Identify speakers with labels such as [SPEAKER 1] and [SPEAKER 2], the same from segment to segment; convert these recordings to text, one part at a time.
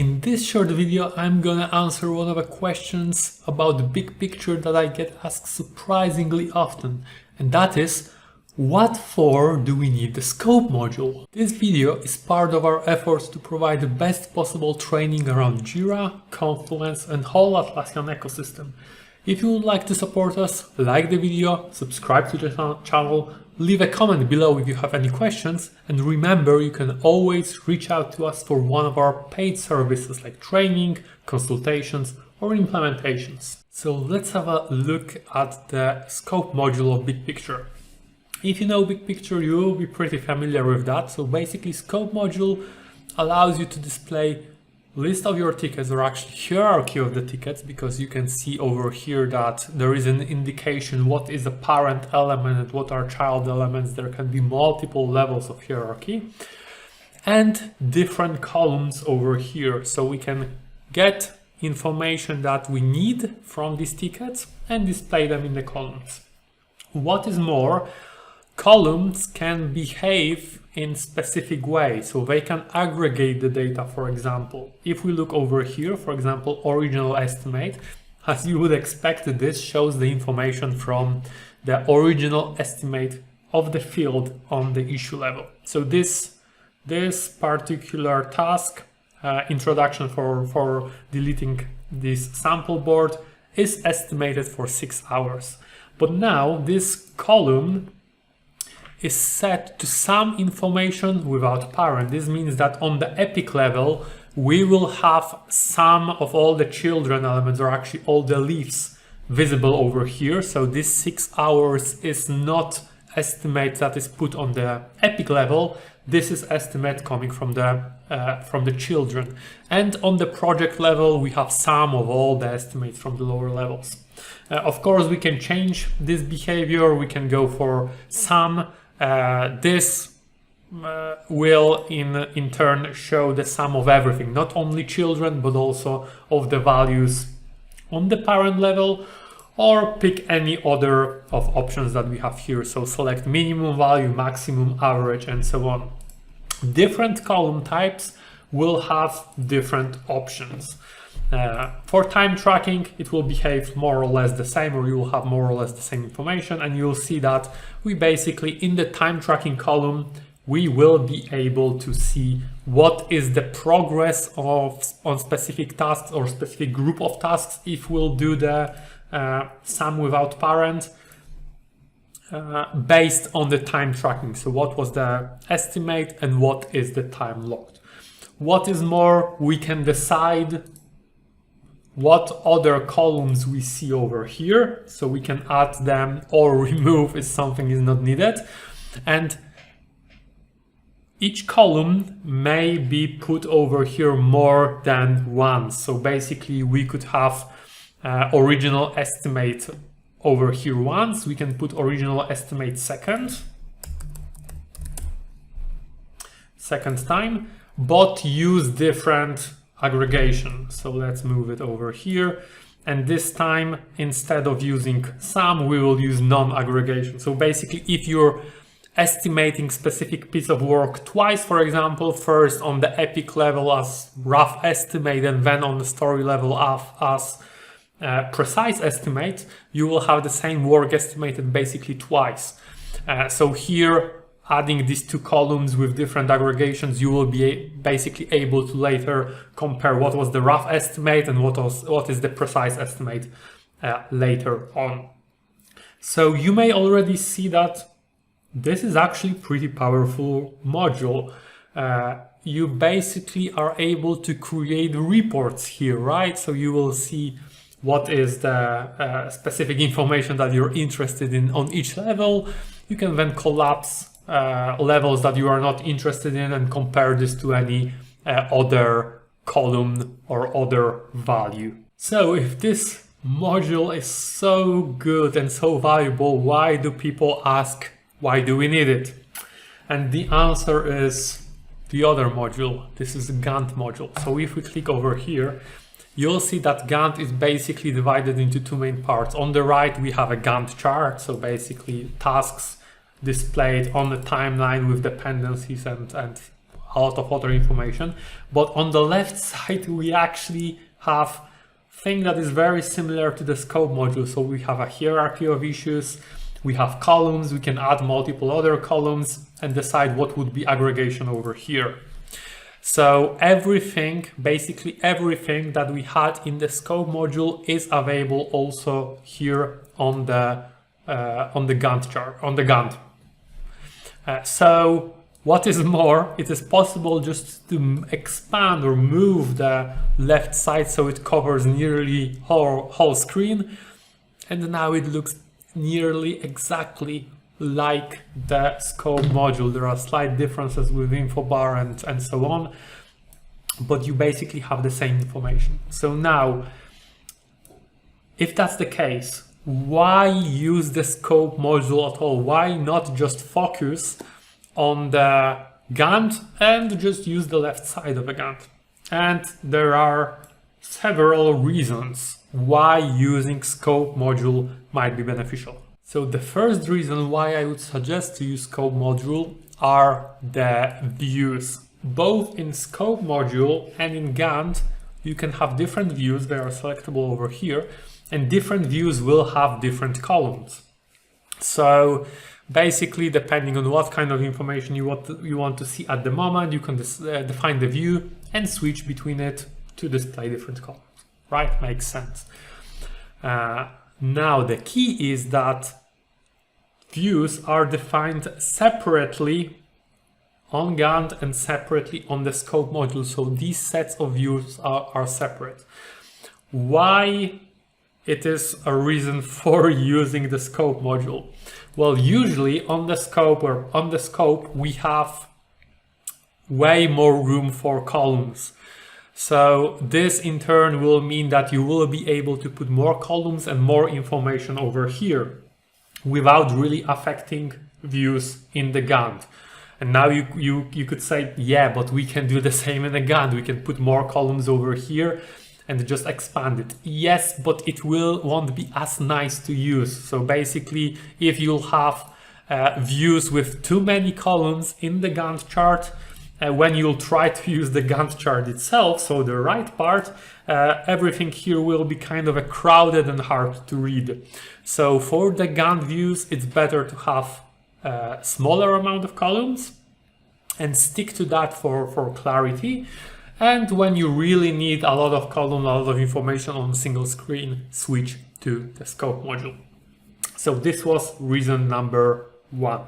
[SPEAKER 1] In this short video, I'm gonna answer one of the questions about the big picture that I get asked surprisingly often, and that is, what for do we need the scope module? This video is part of our efforts to provide the best possible training around Jira, Confluence and whole Atlassian ecosystem. If you would like to support us, like the video, subscribe to the channel, leave a comment below if you have any questions, and remember you can always reach out to us for one of our paid services like training, consultations or implementations. So let's have a look at the scope module of BigPicture. If you know BigPicture, you will be pretty familiar with that. So basically scope module allows you to display list of your tickets, or actually hierarchy of the tickets, because you can see over here that there is an indication what is a parent element and what are child elements. There can be multiple levels of hierarchy and different columns over here, so we can get information that we need from these tickets and display them in the columns. What is more, columns can behave in specific way, so they can aggregate the data. For example, if we look over here, for example, original estimate, as you would expect, this shows the information from the original estimate of the field on the issue level. So this particular task, introduction for deleting this sample board, is estimated for 6 hours. But now this column is set to some information without parent. This means that on the epic level, we will have some of all the children elements, or actually all the leaves, visible over here. So this 6 hours is not estimate that is put on the epic level. This is estimate coming from the children. And on the project level, we have some of all the estimates from the lower levels. Of course, we can change this behavior. We can go for some. This will in turn show the sum of everything, not only children, but also of the values on the parent level, or pick any other of options that we have here. So select minimum value, maximum, average, and so on. Different column types will have different options. For time tracking, it will behave more or less the same, or you will have more or less the same information, and you'll see that we basically, in the time tracking column, we will be able to see what is the progress on specific tasks or specific group of tasks if we'll do the sum without parent based on the time tracking. So what was the estimate and what is the time logged. What is more, we can decide what other columns we see over here, so we can add them or remove if something is not needed. And each column may be put over here more than once. So basically we could have original estimate over here once, we can put original estimate second time, but use different aggregation. So let's move it over here, and this time instead of using sum, we will use non-aggregation. So basically, if you're estimating specific piece of work twice, for example, first on the epic level as rough estimate and then on the story level as precise estimate, you will have the same work estimated basically twice. So here, adding these two columns with different aggregations, you will be basically able to later compare what was the rough estimate and what is the precise estimate later on. So you may already see that this is actually pretty powerful module. You basically are able to create reports here, right? So you will see what is the specific information that you're interested in on each level. You can then collapse levels that you are not interested in and compare this to any other column or other value. So if this module is so good and so valuable, why do people ask, why do we need it? And the answer is the other module. This is the Gantt module. So if we click over here, you'll see that Gantt is basically divided into two main parts. On the right, we have a Gantt chart. So basically tasks displayed on the timeline with dependencies and a lot of other information. But on the left side, we actually have thing that is very similar to the scope module. So we have a hierarchy of issues, we have columns, we can add multiple other columns and decide what would be aggregation over here. So everything, basically everything that we had in the scope module is available also here on the Gantt chart, on the Gantt. So what is more, it is possible just to expand or move the left side so it covers nearly whole screen, and now it looks nearly exactly like the scope module. There are slight differences with info bar and so on, but you basically have the same information. So now, if that's the case, why use the scope module at all? Why not just focus on the Gantt and just use the left side of the Gantt? And there are several reasons why using scope module might be beneficial. So the first reason why I would suggest to use scope module are the views. Both in scope module and in Gantt, you can have different views. They are selectable over here, and different views will have different columns. So basically, depending on what kind of information you want to see at the moment, you can define the view and switch between it to display different columns. Right? Makes sense. Now the key is that views are defined separately on Gantt and separately on the scope module. So these sets of views are separate. Why it is a reason for using the scope module? Well, usually on the scope we have way more room for columns. So this in turn will mean that you will be able to put more columns and more information over here without really affecting views in the Gantt. And now you could say, yeah, but we can do the same in the Gantt. We can put more columns over here and just expand it. Yes, but it won't be as nice to use. So basically, if you'll have views with too many columns in the Gantt chart, when you'll try to use the Gantt chart itself, so the right part, everything here will be kind of crowded and hard to read. So for the Gantt views, it's better to have a smaller amount of columns and stick to that for clarity. And when you really need a lot of columns, a lot of information on a single screen, switch to the scope module. So this was reason number one.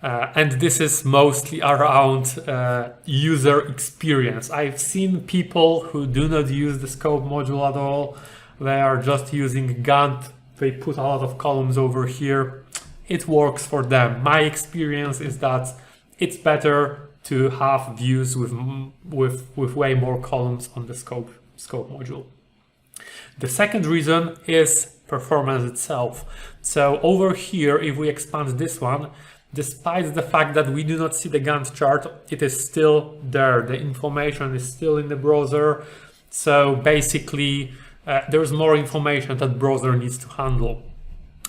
[SPEAKER 1] And this is mostly around user experience. I've seen people who do not use the scope module at all. They are just using Gantt. They put a lot of columns over here. It works for them. My experience is that it's better to have views with way more columns on the scope module. The second reason is performance itself. So over here, if we expand this one, despite the fact that we do not see the Gantt chart, it is still there. The information is still in the browser. So basically, there's more information that browser needs to handle.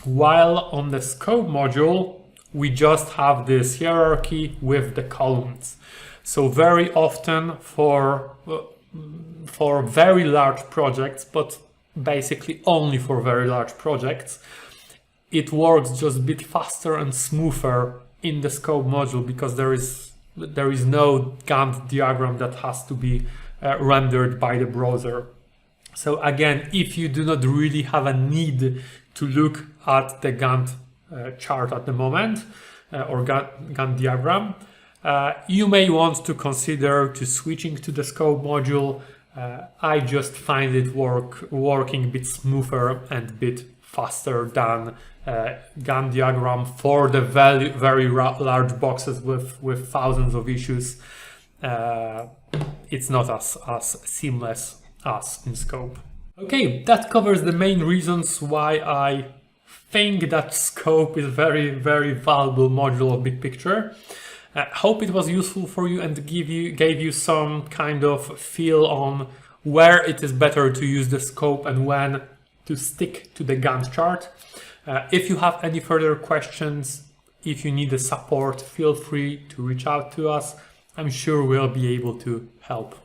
[SPEAKER 1] While on the scope module, we just have this hierarchy with the columns. So very often for very large projects, but basically only for very large projects, it works just a bit faster and smoother in the scope module because there is no Gantt diagram that has to be rendered by the browser. So again, if you do not really have a need to look at the Gantt chart at the moment or Gantt diagram, you may want to consider switching to the scope module. I just find it working a bit smoother and a bit faster than Gantt diagram for the very large boxes with thousands of issues. It's not as seamless as in scope. Okay, that covers the main reasons why I think that scope is very valuable module of BigPicture. Hope it was useful for you and gave you some kind of feel on where it is better to use the scope and when to stick to the Gantt chart. If you have any further questions, if you need the support, feel free to reach out to us. I'm sure we'll be able to help.